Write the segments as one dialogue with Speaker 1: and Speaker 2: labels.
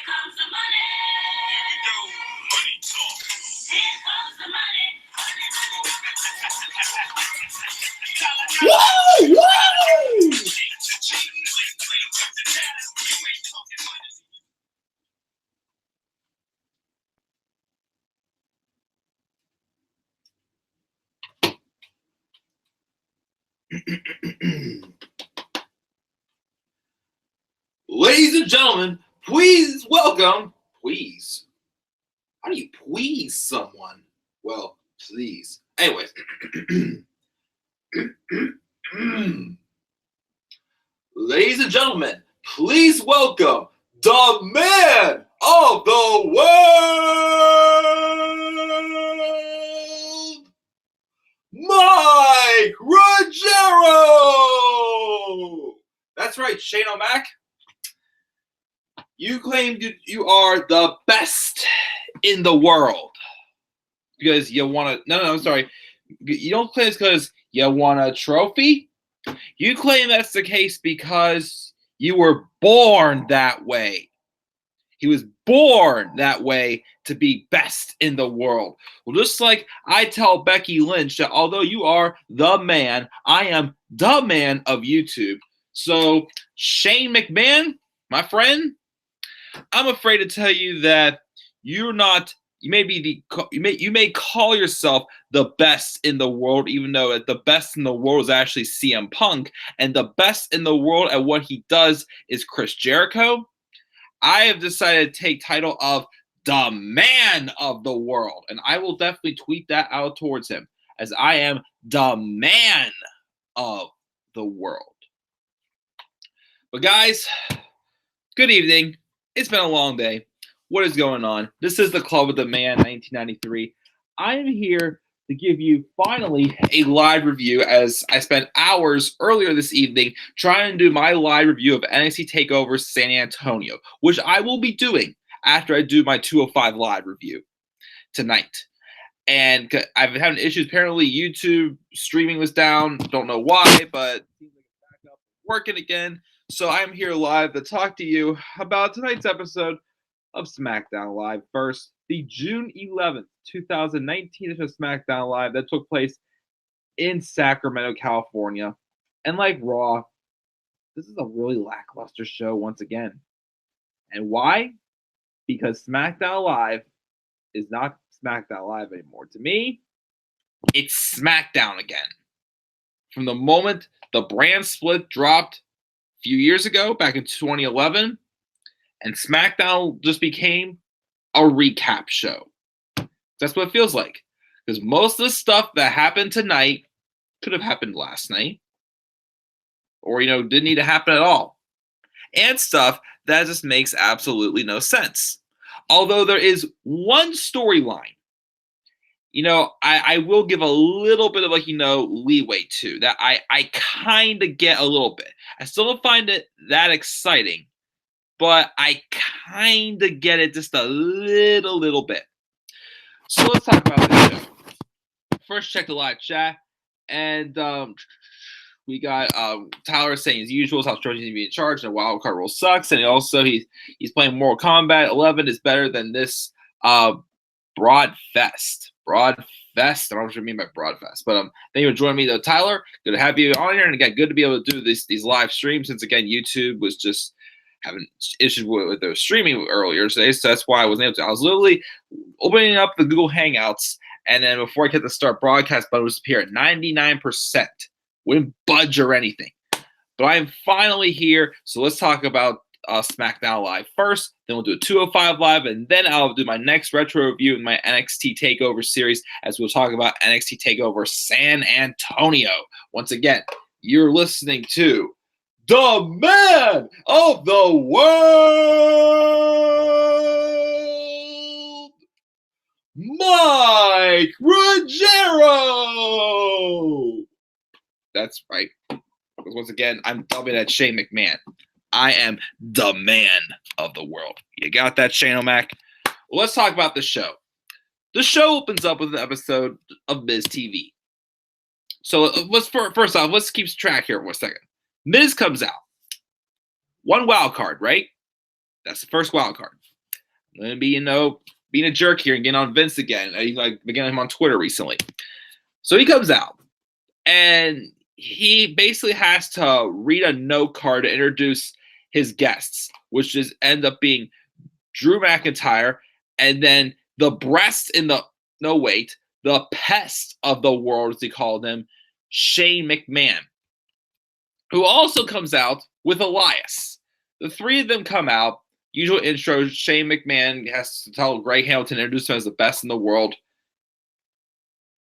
Speaker 1: comes the money. Here we go. Money talk. Here comes the money. Woo! Woo! Ladies and gentlemen, please welcome, please. How do you please someone? Well, please. Anyways. Ladies and gentlemen, please welcome the man of the world, Mike Ruggiero! That's right, Shane O'Mac. You claim you are the best in the world because you want to. No, I'm sorry. You don't claim it's because you want a trophy. You claim that's the case because you were born that way. He was born that way to be best in the world. Well, just like I tell Becky Lynch that although you are the man, I am the man of YouTube. So, Shane McMahon, my friend, I'm afraid to tell you that you're not. You may call yourself the best in the world, even though the best in the world is actually CM Punk, and the best in the world at what he does is Chris Jericho. I have decided to take title of the man of the world, and I will definitely tweet that out towards him, as I am the man of the world. But guys, good evening. It's been a long day. What is going on? This is the Club of the Man 1993. I am here to give you finally a live review, as I spent hours earlier this evening trying to do my live review of NXT TakeOver San Antonio, which I will be doing after I do my 205 live review tonight. And I've been having issues. Apparently, YouTube streaming was down. Don't know why, but it seems like it's back up working again. So I'm here live to talk to you about tonight's episode of SmackDown Live. First, the June 11th, 2019 edition of SmackDown Live that took place in Sacramento, California. And like Raw, this is a really lackluster show once again. And why? Because SmackDown Live is not SmackDown Live anymore. To me, it's SmackDown again. From the moment the brand split dropped a few years ago, back in 2011, and SmackDown just became a recap show. That's what it feels like. Because most of the stuff that happened tonight could have happened last night. Or, didn't need to happen at all. And stuff that just makes absolutely no sense. Although there is one storyline, I will give a little bit of leeway to that. I kind of get a little bit. I still don't find it that exciting. But I kind of get it just a little bit. So let's talk about this show. First, check the live chat. And we got Tyler saying as usual, South Georgia needs to be in charge, and the wild card rule sucks. And he's playing Mortal Kombat 11 is better than this Broadfest. Broadfest. I don't know what you mean by Broadfest. But thank you for joining me, though, Tyler. Good to have you on here. And again, good to be able to do these live streams, since again, YouTube was just having issues with their streaming earlier today, so that's why I wasn't able to. I was literally opening up the Google Hangouts, and then before I hit the start broadcast button, it was appear at 99%. Wouldn't budge or anything. But I am finally here, so let's talk about SmackDown Live first. Then we'll do a 205 Live, and then I'll do my next retro review in my NXT TakeOver series, as we'll talk about NXT TakeOver San Antonio. Once again, you're listening to the man of the world, Mike Ruggiero. That's right. Because once again, I'm dubbing at Shane McMahon. I am the man of the world. You got that, Shane O'Mac? Well, let's talk about the show. The show opens up with an episode of Miz TV. So first off, let's keep track here for a second. Miz comes out. One wild card, right? That's the first wild card. I'm going to be, being a jerk here and getting on Vince again. I began him on Twitter recently. So he comes out, and he basically has to read a note card to introduce his guests, which just end up being Drew McIntyre, and then the the pest of the world, as he called him, Shane McMahon, who also comes out with Elias. The three of them come out. Usual intro, Shane McMahon has to tell Greg Hamilton to introduce him as the best in the world.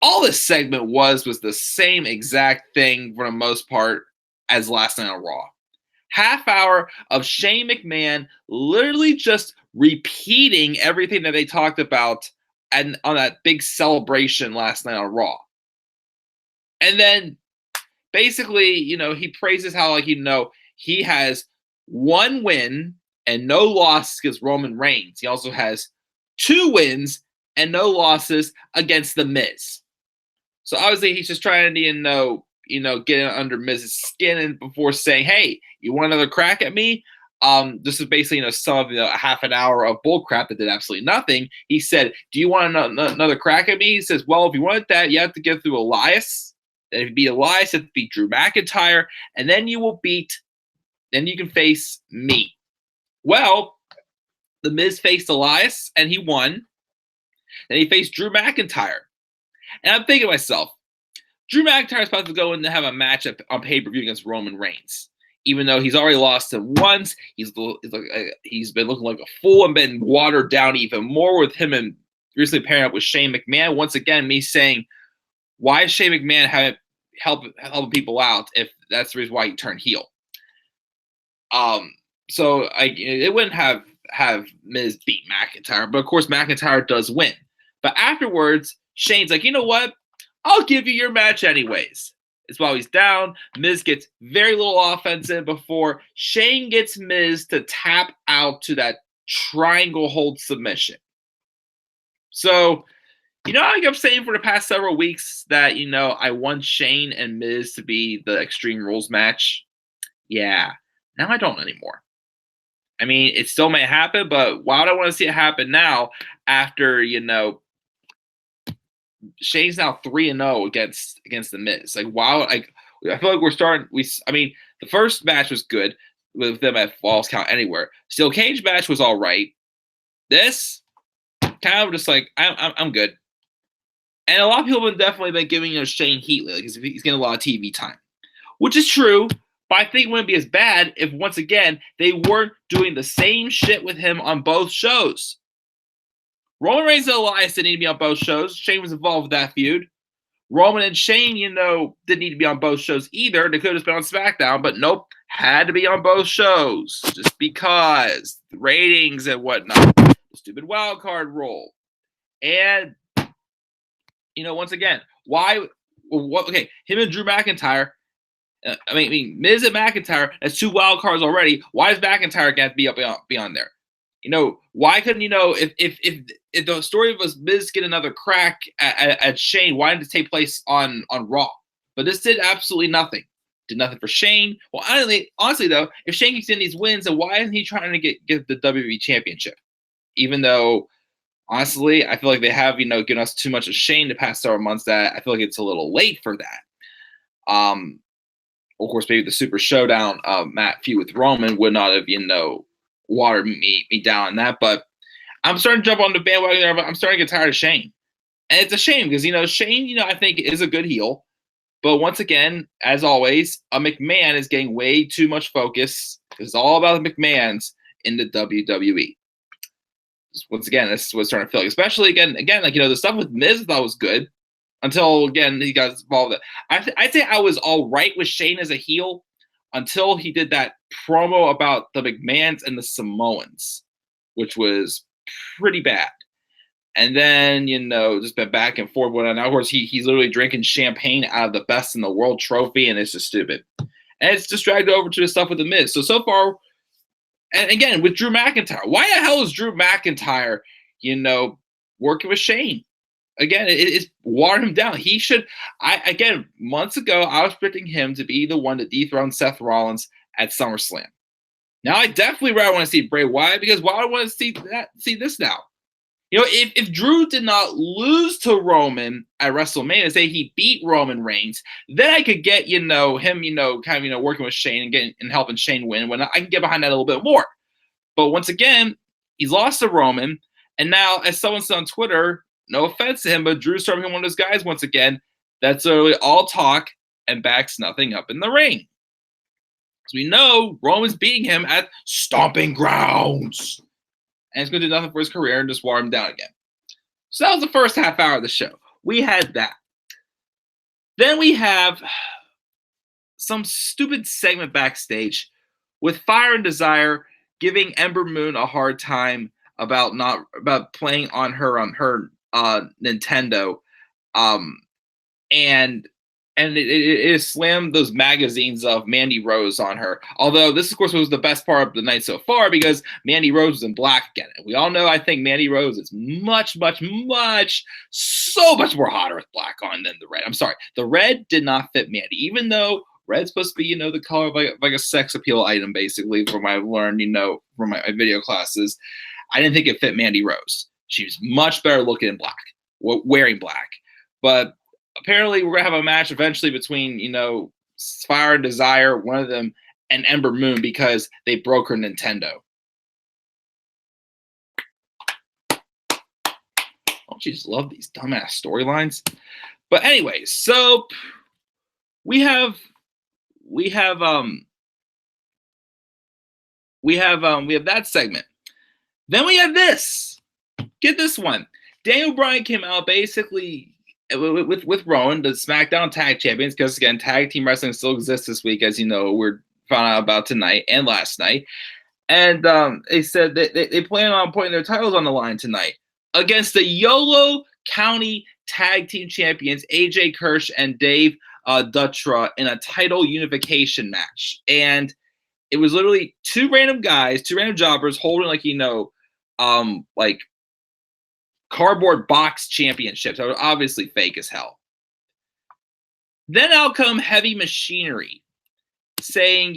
Speaker 1: All this segment was the same exact thing for the most part as last night on Raw. Half hour of Shane McMahon literally just repeating everything that they talked about and on that big celebration last night on Raw. And then basically, he praises how, he has one win and no loss against Roman Reigns. He also has 2 wins and no losses against The Miz. So obviously he's just trying to, get under Miz's skin and before saying, hey, you want another crack at me? This is basically, some of a half an hour of bullcrap that did absolutely nothing. He said, do you want another crack at me? He says, well, if you wanted that, you have to get through Elias. Then if you beat Elias, you have to beat Drew McIntyre. And then you can face me. Well, The Miz faced Elias, and he won. Then he faced Drew McIntyre. And I'm thinking to myself, Drew McIntyre is supposed to go in to have a match on pay-per-view against Roman Reigns. Even though he's already lost him once, he's been looking like a fool and been watered down even more with him and recently pairing up with Shane McMahon. Once again, me saying, why is Shane McMahon helping people out if that's the reason why he turned heel? So it wouldn't have Miz beat McIntyre, but of course McIntyre does win. But afterwards, Shane's like, you know what? I'll give you your match anyways. It's while he's down. Miz gets very little offense in before Shane gets Miz to tap out to that triangle hold submission. So, I kept saying for the past several weeks that, I want Shane and Miz to be the Extreme Rules match. Yeah, now I don't anymore. I mean, it still may happen, but why would I want to see it happen now after, Shane's now 3-0 against the Miz. Like, wow, I feel like we're starting. The first match was good with them at Falls Count Anywhere. Steel Cage match was all right. This kind of just like I'm good. And a lot of people have definitely been giving Shane heat lately because he's getting a lot of TV time, which is true. But I think it wouldn't be as bad if once again they weren't doing the same shit with him on both shows. Roman Reigns and Elias didn't need to be on both shows. Shane was involved with that feud. Roman and Shane, didn't need to be on both shows either. They could have just been on SmackDown, but nope, had to be on both shows just because the ratings and whatnot. The stupid wild card rule. And, once again, why? Okay, him and Drew McIntyre. Miz and McIntyre, that's 2 wild cards already. Why does McIntyre have to be on there? Why couldn't if the story was Miz get another crack at Shane, why didn't it take place on Raw? But this did absolutely nothing. Did nothing for Shane. Well, honestly though, if Shane keeps getting these wins, then why isn't he trying to get the WWE Championship? Even though, honestly, I feel like they have given us too much of Shane the past several months that I feel like it's a little late for that. Of course, maybe the Super Showdown Matt feud with Roman would not have watered me down in that, but I'm starting to jump on the bandwagon there, but I'm starting to get tired of Shane. And it's a shame because, Shane, I think is a good heel. But once again, as always, a McMahon is getting way too much focus. It's all about the McMahons in the WWE. Once again, this is what's starting to feel like. Especially, again, the stuff with Miz I thought was good until, again, he got involved. I'd say I was all right with Shane as a heel until he did that promo about the McMahons and the Samoans, which was pretty bad. And then, just been back and forth with it. Now, of course, he's literally drinking champagne out of the best in the world trophy, and it's just stupid. And it's just dragged over to the stuff with the Miz. So far, and again, with Drew McIntyre, why the hell is Drew McIntyre, working with Shane? Again, it's watered him down. He should, months ago, I was predicting him to be the one to dethrone Seth Rollins at SummerSlam. Now I definitely rather want to see Bray Wyatt, because why would I want to see this now? You know, if Drew did not lose to Roman at WrestleMania, say he beat Roman Reigns, then I could get, him, kind of, working with Shane and helping Shane win. When I can get behind that a little bit more. But once again, he's lost to Roman, and now, as someone said on Twitter, no offense to him, but Drew's starting to be one of those guys once again that's literally all talk and backs nothing up in the ring. Because we know Roman's beating him at Stomping Grounds. And it's going to do nothing for his career and just wear him down again. So that was the first half hour of the show. We had that. Then we have some stupid segment backstage with Fire and Desire giving Ember Moon a hard time about playing on her Nintendo, and it slammed those magazines of Mandy Rose on her. Although this, of course, was the best part of the night so far, because Mandy Rose was in black again. And we all know, I think Mandy Rose is so much more hotter with black on than the red. I'm sorry, the red did not fit Mandy, even though red's supposed to be, the color of like a sex appeal item, basically, from what I've learned, from my video classes. I didn't think it fit Mandy Rose. She was much better looking in black, wearing black. But apparently we're going to have a match eventually between, Fire and Desire, one of them, and Ember Moon, because they broke her Nintendo. Don't you just love these dumbass storylines? But anyway, so we have that segment. Then we have this. Get this one. Daniel Bryan came out basically with Rowan, the SmackDown Tag Champions, because again, tag team wrestling still exists this week, as you know, we're found out about tonight and last night. And they said that they plan on putting their titles on the line tonight against the Yolo County Tag Team Champions, AJ Kirsch and Dave Dutra, in a title unification match. And it was literally two random jobbers holding like cardboard box championships. That were obviously fake as hell. Then out come Heavy Machinery saying,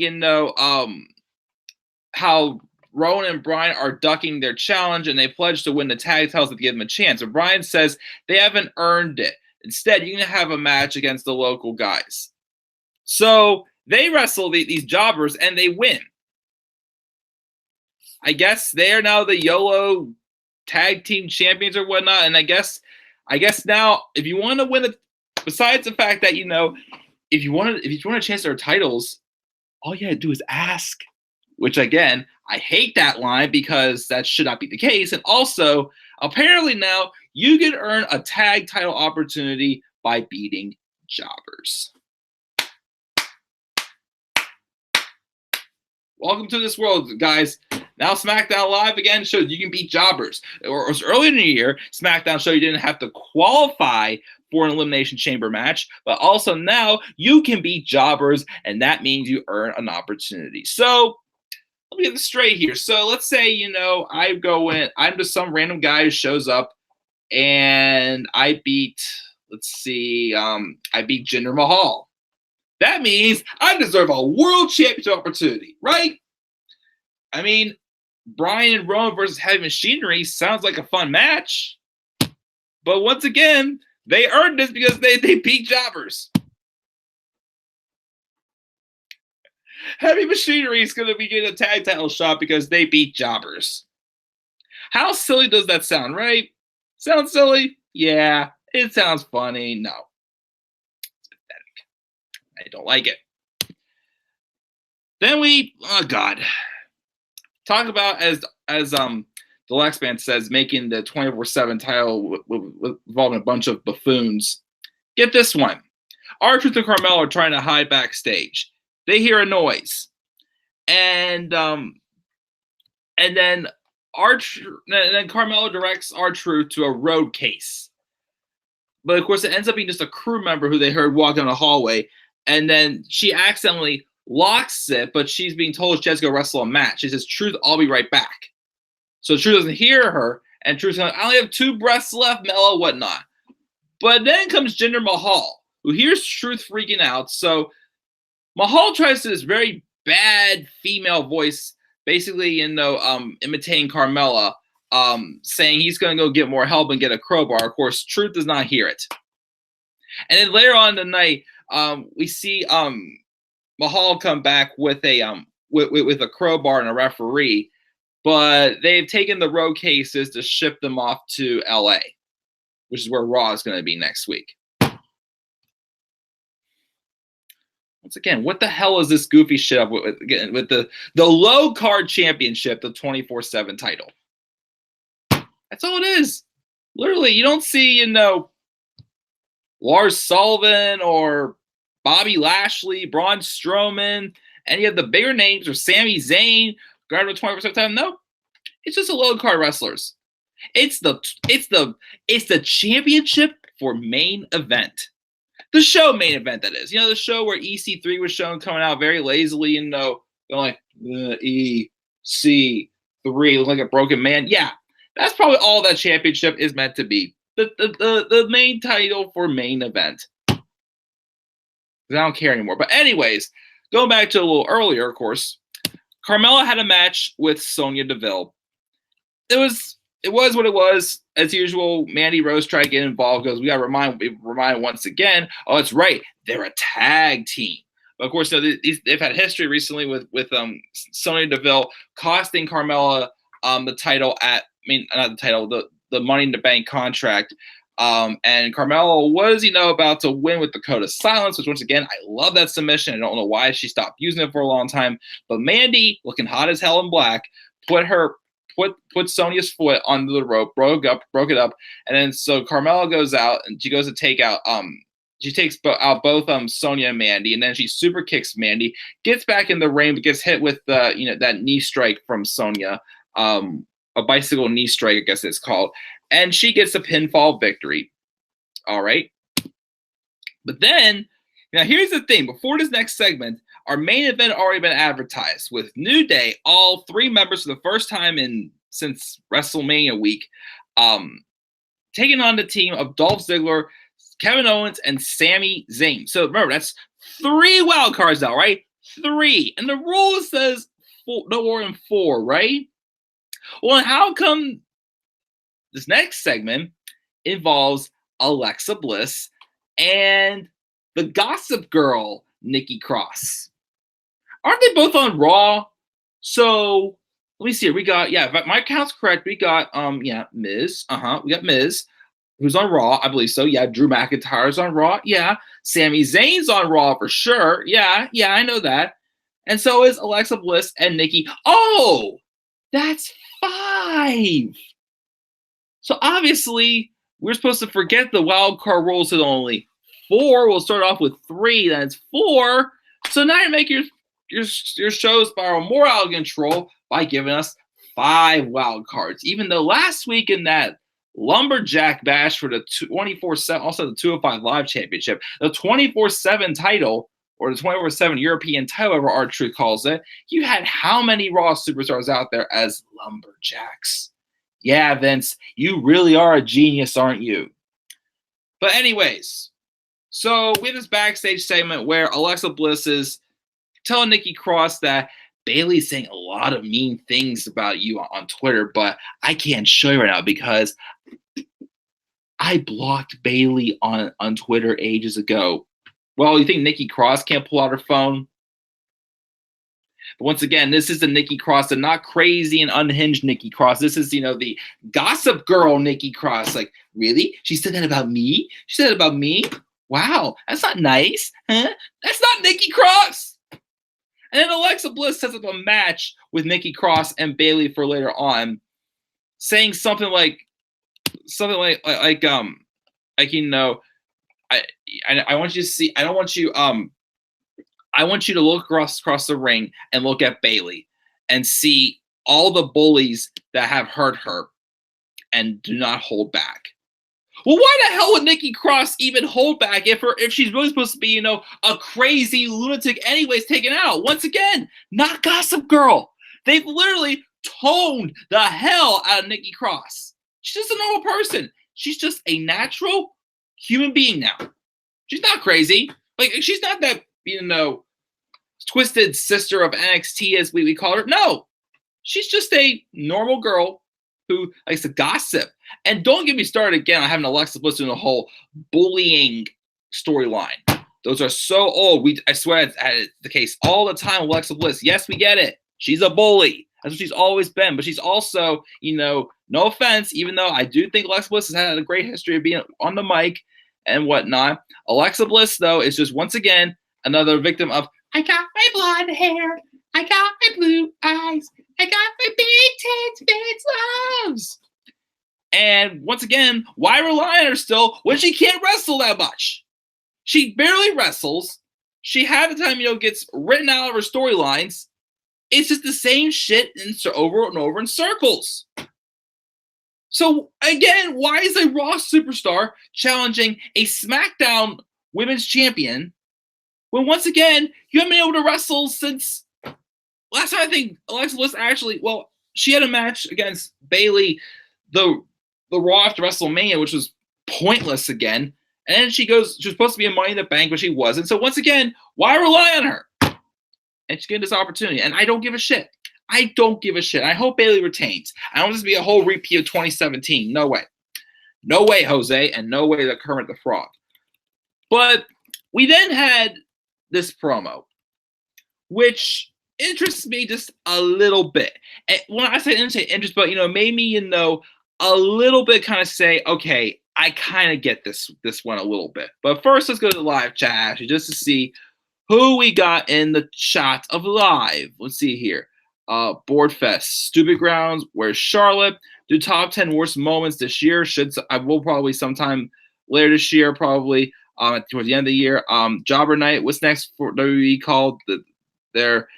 Speaker 1: how Rowan and Bryan are ducking their challenge and they pledged to win the tag titles if they give them a chance. And Bryan says they haven't earned it. Instead, you're going to have a match against the local guys. So they wrestle these jobbers and they win. I guess they are now the YOLO tag team champions or whatnot. And I guess now, if you want to win it, besides the fact that, if you want a chance at their titles, all you got to do is ask. Which, again, I hate that line because that should not be the case. And also, apparently now, you can earn a tag title opportunity by beating jobbers. Welcome to this world, guys. Now SmackDown Live again shows you can beat jobbers. Or earlier in the year, SmackDown showed you didn't have to qualify for an Elimination Chamber match, but also now you can beat jobbers, and that means you earn an opportunity. So let me get this straight here. So let's say, I go in, I'm just some random guy who shows up, and I beat, I beat Jinder Mahal. That means I deserve a world championship opportunity, right? I mean, Bryan and Rowan versus Heavy Machinery sounds like a fun match. But once again, they earned this because they beat jobbers. Heavy Machinery is going to be getting a tag title shot because they beat jobbers. How silly does that sound, right? Sounds silly? Yeah. It sounds funny? No. It's pathetic. I don't like it. Then talk about, as the Lex Band says, making the 24/7 title involving a bunch of buffoons. Get this one. R-Truth and Carmelo are trying to hide backstage. They hear a noise, and then Carmelo directs R-Truth to a road case. But of course, it ends up being just a crew member who they heard walk down the hallway, and then she accidentally locks it, but she's being told she has to go wrestle a match. She says, "Truth, I'll be right back." So Truth doesn't hear her, and Truth's like, "I only have 2 breaths left, Mello," whatnot. But then comes Jinder Mahal, who hears Truth freaking out. So Mahal tries to this very bad female voice, basically, imitating Carmella, saying he's going to go get more help and get a crowbar. Of course, Truth does not hear it. And then later on in the night, we see Mahal come back with a crowbar and a referee, but they've taken the road cases to ship them off to LA, which is where Raw is going to be next week. Once again, what the hell is this goofy shit up with the low card championship, the 24/7 title? That's all it is. Literally, you don't see, Lars Sullivan or Bobby Lashley, Braun Strowman, any of the bigger names, or Sami Zayn, guarding the 24/7 title. No, it's just a low card wrestlers. It's the championship for main event. The show main event, that is. The show where EC3 was shown coming out very lazily, like EC3, look like a broken man. Yeah, that's probably all that championship is meant to be. The main title for main event. I don't care anymore. But anyways, going back to a little earlier, of course, Carmella had a match with Sonya Deville. It was what it was. As usual, Mandy Rose tried to get involved because we got to remind once again, oh, that's right, they're a tag team. But of course, they've had history recently with Sonya Deville costing Carmella the title not the title, the Money in the Bank contract. And Carmella was, about to win with the Code of Silence, which once again, I love that submission. I don't know why she stopped using it for a long time. But Mandy, looking hot as hell in black, put Sonya's foot under the rope, broke it up, and then so Carmella goes out and she goes to take out she takes out both Sonya and Mandy, and then she super kicks Mandy, gets back in the ring, but gets hit with that knee strike from Sonya, a bicycle knee strike, I guess it's called, and she gets a pinfall victory. All right, but then now here's the thing: before this next segment, our main event had already been advertised with New Day, all three members for the first time since WrestleMania week, taking on the team of Dolph Ziggler, Kevin Owens, and Sami Zayn. So remember, that's 3 wild cards now, right? 3. And the rule says no more than 4, right? Well, how come this next segment involves Alexa Bliss and the Gossip Girl, Nikki Cross? Aren't they both on Raw? So let me see. We got, if my count's correct, we got Miz. We got Miz, who's on Raw, I believe so. Yeah, Drew McIntyre's on Raw. Yeah, Sami Zayn's on Raw for sure. Yeah, I know that. And so is Alexa Bliss and Nikki. Oh, that's 5. So obviously, we're supposed to forget the wild card rules at only 4. We'll start off with 3. Then it's 4. So now you make your show spiral more out of control by giving us 5 wild cards. Even though last week in that Lumberjack Bash for the 24/7, also the 205 Live Championship, the 24/7 title, or the 24/7 European title, whatever R-Truth calls it, you had how many Raw superstars out there as Lumberjacks? Yeah, Vince, you really are a genius, aren't you? But anyways, so we have this backstage segment where Alexa Bliss is telling Nikki Cross that Bayley's saying a lot of mean things about you on Twitter, but I can't show you right now because I blocked Bayley on Twitter ages ago. Well, you think Nikki Cross can't pull out her phone? But once again, this is the Nikki Cross, the not crazy and unhinged Nikki Cross. This is, the Gossip Girl Nikki Cross. Like, really? She said that about me? She said that about me? Wow, that's not nice. Huh? That's not Nikki Cross. And then Alexa Bliss sets up a match with Nikki Cross and Bayley for later on, saying something like I want you to see. I want you to look across the ring and look at Bayley and see all the bullies that have hurt her, and do not hold back. Well, why the hell would Nikki Cross even hold back if she's really supposed to be, a crazy lunatic anyways taken out? Once again, not Gossip Girl. They've literally toned the hell out of Nikki Cross. She's just a normal person. She's just a natural human being now. She's not crazy. Like, she's not that, twisted sister of NXT as we call her. No. she's just a normal girl who likes to gossip. And don't get me started again on having Alexa Bliss in the whole bullying storyline. Those are so old. I swear it's the case all the time. Alexa Bliss. Yes, we get it. She's a bully. That's what she's always been. But she's also, no offense, even though I do think Alexa Bliss has had a great history of being on the mic and whatnot. Alexa Bliss, though, is just once again another victim of, I got my blonde hair. I got my blue eyes. I got my big tits, Vince loves. And once again, why rely on her still when she can't wrestle that much? She barely wrestles. She half the time, gets written out of her storylines. It's just the same shit over and over in circles. So again, why is a Raw superstar challenging a SmackDown Women's Champion when once again you haven't been able to wrestle since last time? I think Alexa Bliss she had a match against Bayley, the Raw after WrestleMania, which was pointless again. And then she was supposed to be in Money in the Bank, but she wasn't. So once again, why rely on her? And she's getting this opportunity. And I don't give a shit. I don't give a shit. I hope Bayley retains. I don't want this to be a whole repeat of 2017. No way. No way, Jose. And no way the Kermit the Frog. But we then had this promo, which interests me just a little bit. And when I say interest, but, made me, a little bit kind of say, okay, I kind of get this one a little bit. But first, let's go to the live chat, actually, just to see who we got in the shot of live. Let's see here. Boardfest, Stupid Grounds, Where's Charlotte? Do top 10 worst moments this year. I will probably sometime later this year, probably towards the end of the year. Jobber Night. What's next for WWE called their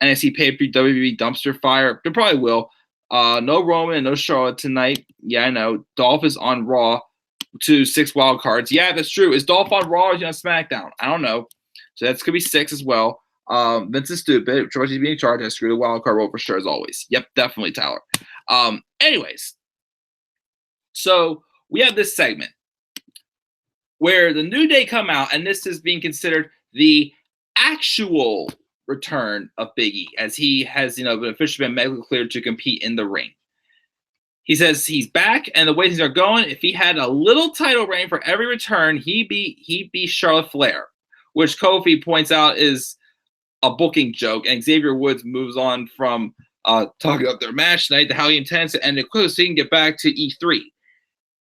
Speaker 1: NXT pay-per-view WWE Dumpster Fire? They probably will. No Roman and no Charlotte tonight. Yeah, I know. Dolph is on Raw to 6 wild cards. Yeah, that's true. Is Dolph on Raw or is he on SmackDown? I don't know. So that's going to be 6 as well. Vince is stupid. Georgie's being in charge. I screw the wild card role for sure as always. Yep, definitely Tyler. Anyways, so we have this segment where the New Day come out, and this is being considered the actual return of Big E, as he has, been officially been medically cleared to compete in the ring. He says he's back, and the way things are going, if he had a little title reign for every return, he'd be Charlotte Flair, which Kofi points out is a booking joke, and Xavier Woods moves on from talking about their match tonight to how he intends to end it quickly so he can get back to E3.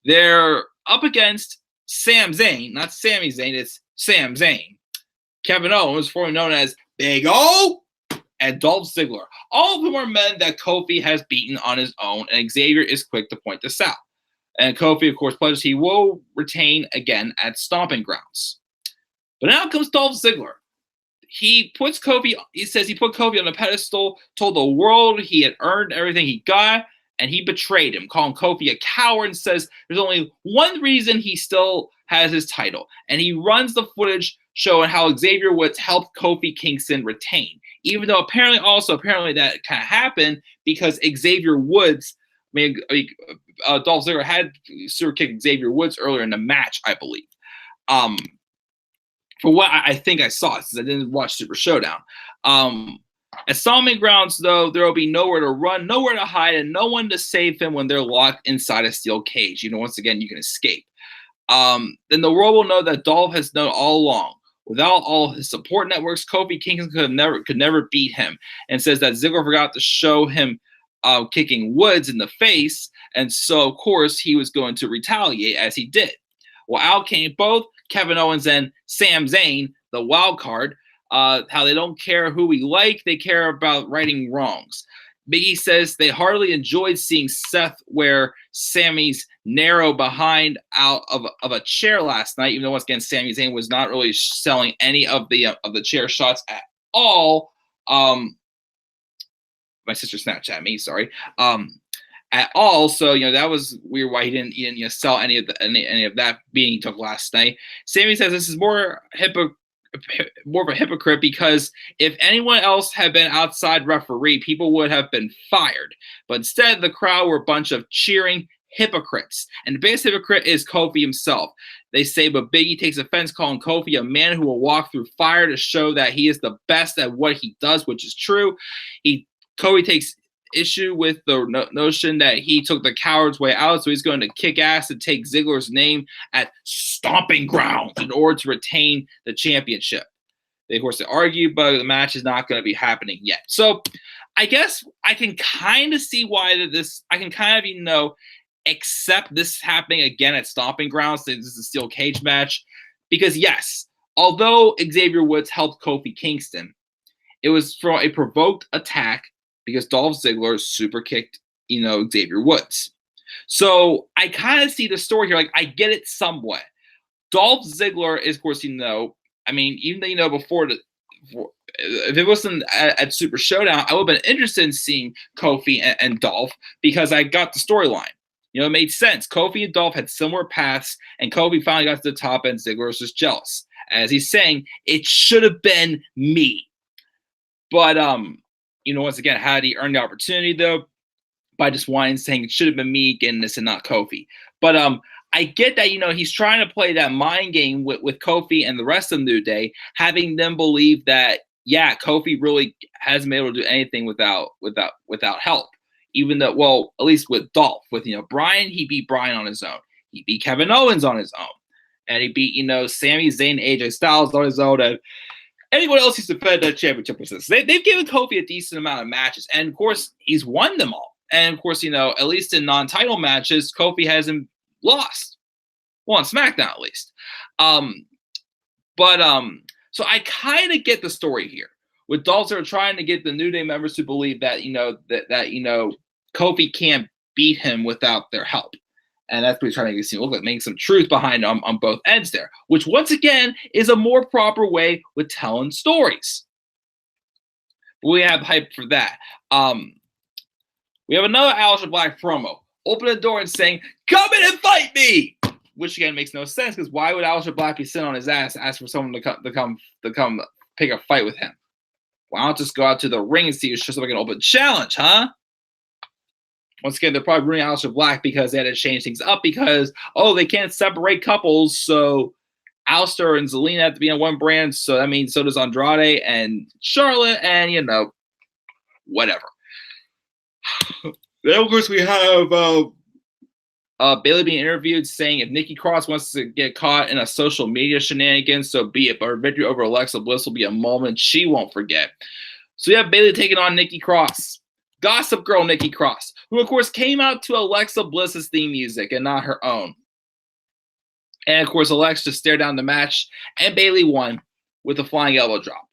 Speaker 1: They're up against Sam Zayn, not Sami Zayn, it's Sam Zayn, Kevin Owens, formerly known as Big O, and Dolph Ziggler. All of them are men that Kofi has beaten on his own, and Xavier is quick to point this out. And Kofi, of course, pledges he will retain again at Stomping Grounds. But now comes Dolph Ziggler. He says he put Kofi on a pedestal, told the world he had earned everything he got, and he betrayed him, calling Kofi a coward, and says there's only one reason he still has his title. And he runs the footage showing how Xavier Woods helped Kofi Kingston retain. Even though apparently that kind of happened because Xavier Woods, Dolph Ziggler had super kicked Xavier Woods earlier in the match, I believe. For what I think I saw, since I didn't watch Super Showdown. At Stomping Grounds, though, there will be nowhere to run, nowhere to hide, and no one to save him when they're locked inside a steel cage. Once again, you can escape. Then the world will know that Dolph has known all along. Without all his support networks, Kofi Kingston could never beat him, and says that Ziggler forgot to show him kicking Woods in the face, and so, of course, he was going to retaliate, as he did. Well, out came both Kevin Owens and Sam Zayn, the wild card, how they don't care who we like, they care about righting wrongs. Big E says they hardly enjoyed seeing Seth wear Sammy's narrow behind out of a chair last night, even though once again Sami Zayn was not really selling any of the chair shots at all. My sister Snapchat me, sorry. At all, so that was weird. Why he didn't sell any of that beating he took last night. Sammy says this is more of a hypocrite because if anyone else had been outside referee, people would have been fired. But instead, the crowd were a bunch of cheering hypocrites, and the biggest hypocrite is Kofi himself. They say, but Big E takes offense calling Kofi a man who will walk through fire to show that he is the best at what he does, which is true. Kofi takes issue with the notion that he took the coward's way out, so he's going to kick ass and take Ziggler's name at Stomping Grounds in order to retain the championship. They, of course, they argue, but the match is not going to be happening yet. So I guess I can kind of see why this, I can kind of, accept this happening again at Stomping Grounds. This is a steel cage match. Because, yes, although Xavier Woods helped Kofi Kingston, it was from a provoked attack because Dolph Ziggler super kicked, Xavier Woods. So I kind of see the story here. Like, I get it somewhat. Dolph Ziggler is, of course, even though, before if it wasn't at Super Showdown, I would have been interested in seeing Kofi and Dolph because I got the storyline. It made sense. Kofi and Dolph had similar paths, and Kofi finally got to the top, and Ziggler was just jealous. As he's saying, it should have been me. But, once again, how did he earn the opportunity, though? By just whining, saying it should have been me getting this and not Kofi. But I get that, he's trying to play that mind game with Kofi and the rest of New Day, having them believe that, yeah, Kofi really hasn't been able to do anything without help. Even though, well, at least with Dolph, with Bryan, he beat Bryan on his own. He beat Kevin Owens on his own, and he beat Sami Zayn, AJ Styles on his own, and anyone else he's defended that championship with. They've given Kofi a decent amount of matches, and of course he's won them all. And of course, at least in non-title matches, Kofi hasn't lost. Well, on SmackDown at least. So I kind of get the story here. With Dolph Ziggler trying to get the New Day members to believe that Kofi can't beat him without their help, and that's what he's trying to make it seem look like, making some truth behind on both ends there, which once again is a more proper way with telling stories. But we have hype for that. We have another Aleister Black promo, open the door and saying, "Come in and fight me," which again makes no sense because why would Aleister Black be sitting on his ass and ask for someone to come pick a fight with him? Why don't just go out to the ring and see if it's just like an open challenge, huh? Once again, they're probably ruining Aleister Black because they had to change things up because, they can't separate couples. So Aleister and Zelina have to be on one brand. So that means so does Andrade and Charlotte and, whatever. Then, of course, we have Bayley being interviewed saying if Nikki Cross wants to get caught in a social media shenanigans, so be it. But her victory over Alexa Bliss will be a moment she won't forget. So you have Bayley taking on Nikki Cross. Gossip Girl Nikki Cross, who, of course, came out to Alexa Bliss's theme music and not her own. And, of course, Alexa just stared down the match, and Bayley won with a flying elbow drop.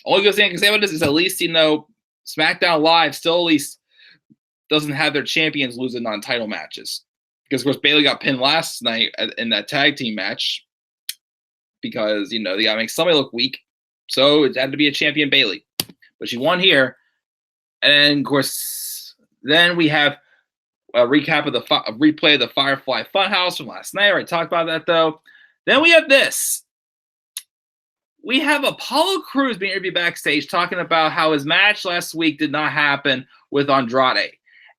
Speaker 1: Only good thing I can say about this is at least, SmackDown Live still at least doesn't have their champions lose in non-title matches. Because, of course, Bayley got pinned last night in that tag team match because, they got to make somebody look weak. So it had to be a champion Bayley. But she won here. And, of course, then we have a recap of a replay of the Firefly Funhouse from last night. I already talked about that, though. Then we have this. We have Apollo Crews being interviewed backstage talking about how his match last week did not happen with Andrade.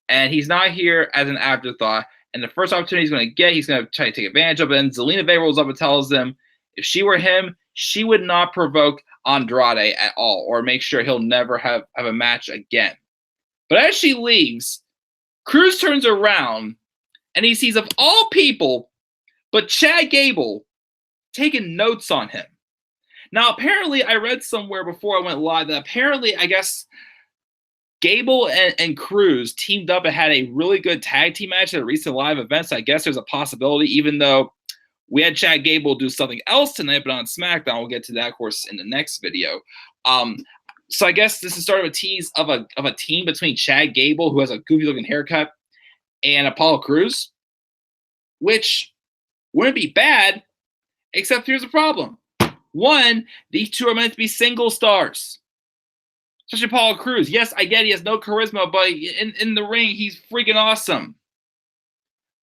Speaker 1: And he's not here as an afterthought. And the first opportunity he's going to get, he's going to try to take advantage of it. And Zelina Vega rolls up and tells them if she were him, she would not provoke Andrade at all or make sure he'll never have a match again. But as she leaves, Crews turns around and he sees, of all people, but Chad Gable taking notes on him. Now, apparently, I read somewhere before I went live that apparently, I guess, Gable and Crews teamed up and had a really good tag team match at a recent live event. So I guess there's a possibility, even though we had Chad Gable do something else tonight, but on SmackDown, we'll get to that, of course, in the next video. So I guess this is sort of a tease of a team between Chad Gable, who has a goofy-looking haircut, and Apollo Crews, which wouldn't be bad, except here's the problem. One, these two are meant to be single stars. Especially Apollo Crews. Yes, I get he has no charisma, but in the ring, he's freaking awesome.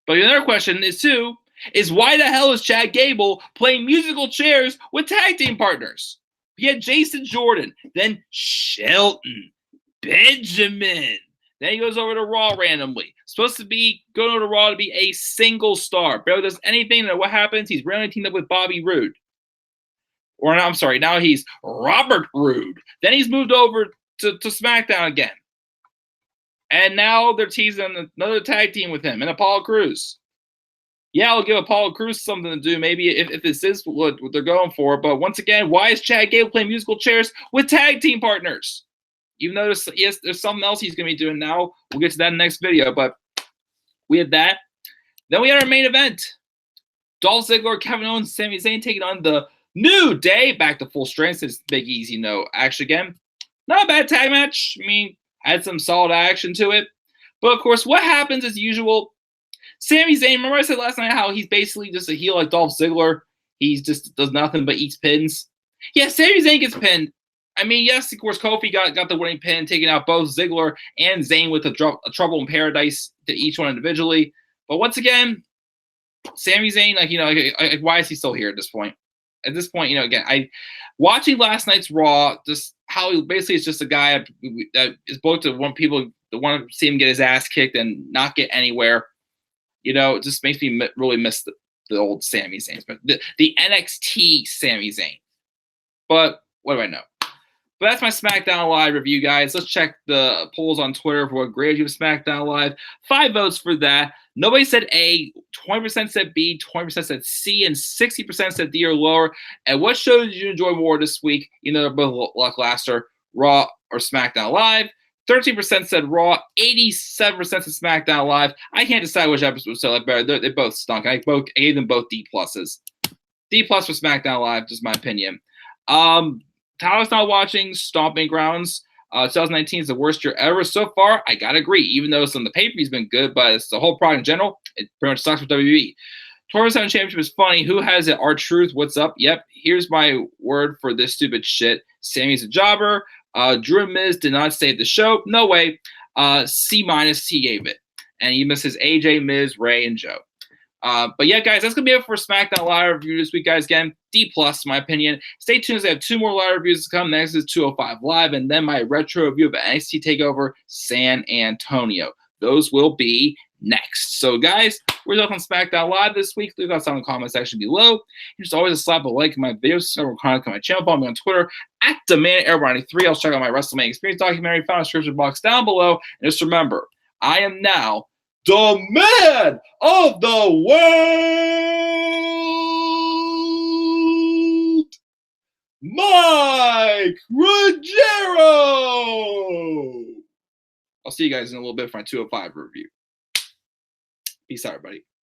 Speaker 1: But another question is, too, is why the hell is Chad Gable playing musical chairs with tag team partners? He had Jason Jordan, then Shelton, Benjamin. Then he goes over to Raw randomly. Supposed to be going over to Raw to be a single star. Barely does anything, and what happens? He's randomly teamed up with Bobby Roode. Or, I'm sorry, now he's Robert Roode. Then he's moved over to SmackDown again. And now they're teasing another tag team with him and Apollo Crews. Yeah, I'll give Apollo Crews something to do, maybe if this is what they're going for. But once again, why is Chad Gable playing musical chairs with tag team partners? Even though there's something else he's going to be doing now. We'll get to that in the next video. But we had that. Then we had our main event. Dolph Ziggler, Kevin Owens, Sami Zayn taking on the New Day. Back to full strength since Big Easy, action again. Not a bad tag match. I mean, had some solid action to it. But of course, what happens as usual? Sami Zayn, remember I said last night how he's basically just a heel like Dolph Ziggler? He just does nothing but eats pins. Yeah, Sami Zayn gets pinned. I mean, yes, of course, Kofi got the winning pin, taking out both Ziggler and Zayn with a Trouble in Paradise to each one individually. But once again, Sami Zayn, why is he still here at this point? At this point, again, watching last night's Raw, just how he basically is just a guy that is booked to want people to want to see him get his ass kicked and not get anywhere. It just makes me really miss the old Sami Zayn, but the NXT Sami Zayn. But what do I know? But that's my SmackDown Live review, guys. Let's check the polls on Twitter for what grade you have SmackDown Live. 5 votes for that. Nobody said A. 20% said B. 20% said C. And 60% said D or lower. And what show did you enjoy more this week? They're both lackluster, Raw or SmackDown Live. 13% said Raw. 87% said SmackDown Live. I can't decide which episode sold better. They both stunk. I gave them both D pluses. D plus for SmackDown Live, just my opinion. Tyler's not watching Stomping Grounds. 2019 is the worst year ever so far. I gotta agree, even though some of the pay-per-view's been good, but it's the whole product in general. It pretty much sucks for WWE. 24/7 Championship is funny. Who has it? R-Truth. What's up? Yep. Here's my word for this stupid shit. Sammy's a jobber. Drew and Miz did not save the show. No way. C- he gave it. And he misses AJ, Miz, Ray, and Joe. But yeah, guys, that's going to be it for SmackDown Live review this week, guys. Again, D+, in my opinion. Stay tuned as I have 2 more live reviews to come. Next is 205 Live, and then my retro review of NXT TakeOver San Antonio. Those will be next. So, guys, we're talking SmackDown Live this week. Leave us down in the comment section below. Just always a slap a like in my videos. Subscribe to my channel. Follow me on Twitter at DemandAir93. I'll check out my WrestleMania Experience documentary found in the description box down below. And just remember, I am now the man of the world, Mike Ruggiero. I'll see you guys in a little bit for my 205 review. Peace out, everybody.